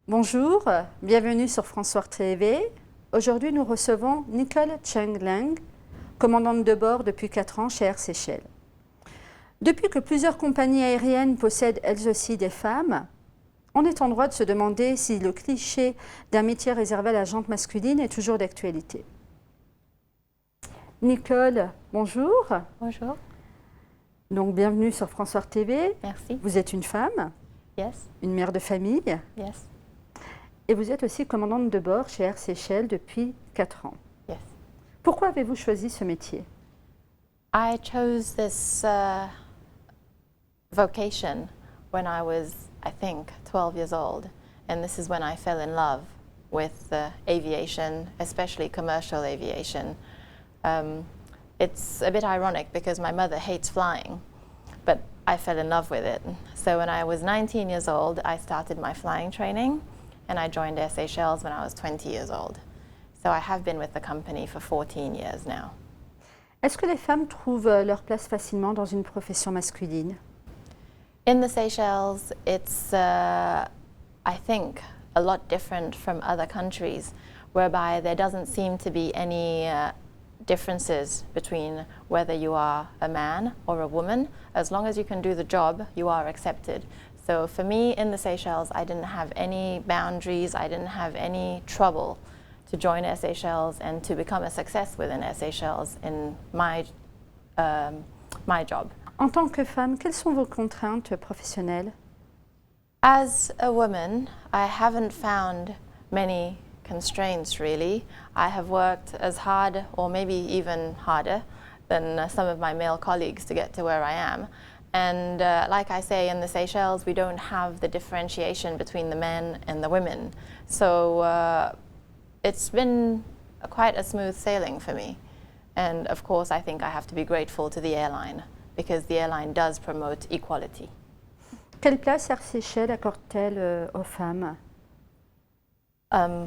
Bonjour, bienvenue sur François TV. Aujourd'hui, nous recevons Nicole Cheng Leng, commandante de bord depuis 4 ans chez Air Seychelles. Depuis que plusieurs compagnies aériennes possèdent elles aussi des femmes, on est en droit de se demander si le cliché d'un métier réservé à la gente masculine est toujours d'actualité. Nicole, bonjour. Bonjour. Donc, bienvenue sur François TV. Merci. Vous êtes une femme, Yes. une mère de famille, Yes. et vous êtes aussi commandante de bord chez Air Seychelles depuis 4 ans. Yes. Pourquoi avez-vous choisi ce métier? I chose this vocation when I was, I think, 12 years old. And this is when I fell in love with aviation, especially commercial aviation. It's a bit ironic because my mother hates flying, but I fell in love with it. So when I was 19 years old, I started my flying training, and I joined Air Seychelles when I was 20 years old. So I have been with the company for 14 years now. Est-ce que les femmes trouvent leur place facilement dans une profession masculine? In the Seychelles, it's, I think, a lot different from other countries, whereby there doesn't seem to be any differences between whether you are a man or a woman. As long as you can do the job, you are accepted. So for me, in the Seychelles, I didn't have any boundaries, I didn't have any trouble to join Air Seychelles and to become a success within Air Seychelles in my job. En tant que femme, quelles sont vos contraintes professionnelles? As a woman, I haven't found many constraints really. I have worked as hard or maybe even harder than some of my male colleagues to get to where I am. And like I say, in the Seychelles, we don't have the differentiation between the men and the women. So it's been quite a smooth sailing for me. And of course, I think I have to be grateful to the airline because the airline does promote equality. Quelle place Air Seychelles accorde-t-elle aux femmes?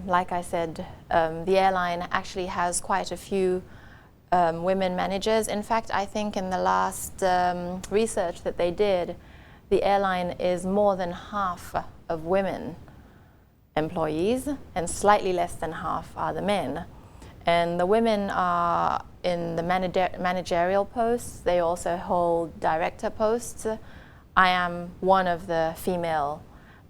Like I said, the airline actually has quite a few women managers. In fact, I think in the last research that they did, the airline is more than half of women employees and slightly less than half are the men. And the women are in the managerial posts. They also hold director posts. I am one of the female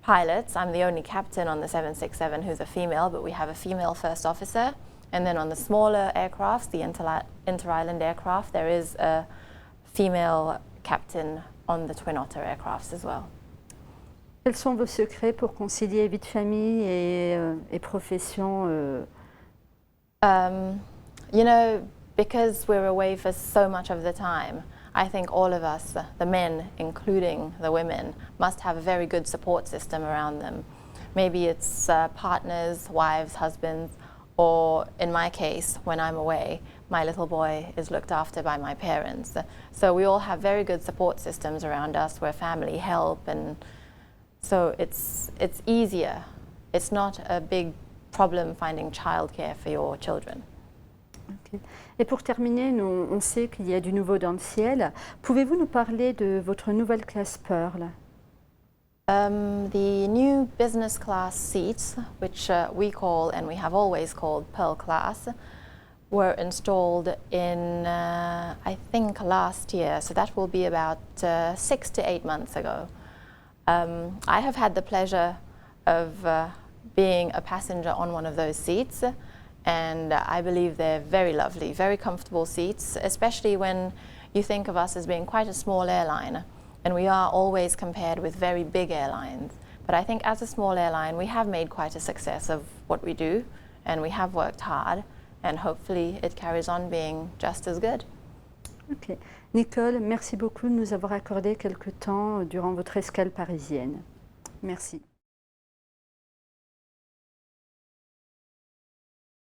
pilots. I'm the only captain on the 767 who's a female, but we have a female first officer. And then on the smaller aircrafts, the inter-island aircraft, there is a female captain on the Twin Otter aircrafts as well. Quels sont vos secrets pour concilier vie de famille et profession? You know, because we're away for so much of the time, I think all of us, the men, including the women, must have a very good support system around them. Maybe it's partners, wives, husbands, or in my case, when I'm away, my little boy is looked after by my parents. So we all have very good support systems around us where family help, and so it's easier. It's not a big problem finding childcare for your children. Okay. Et pour terminer, on sait qu'il y a du nouveau dans le ciel. Pouvez-vous nous parler de votre nouvelle classe Pearl? The new business class seats, which we call and we have always called Pearl class, were installed in, I think, last year. So that will be about 6 to 8 months ago. I have had the pleasure of being a passenger on one of those seats. And I believe they're very lovely, very comfortable seats, especially when you think of us as being quite a small airline. And we are always compared with very big airlines. But I think as a small airline, we have made quite a success of what we do, and we have worked hard, and hopefully it carries on being just as good. Ok. Nicole, merci beaucoup de nous avoir accordé quelques temps durant votre escale parisienne. Merci.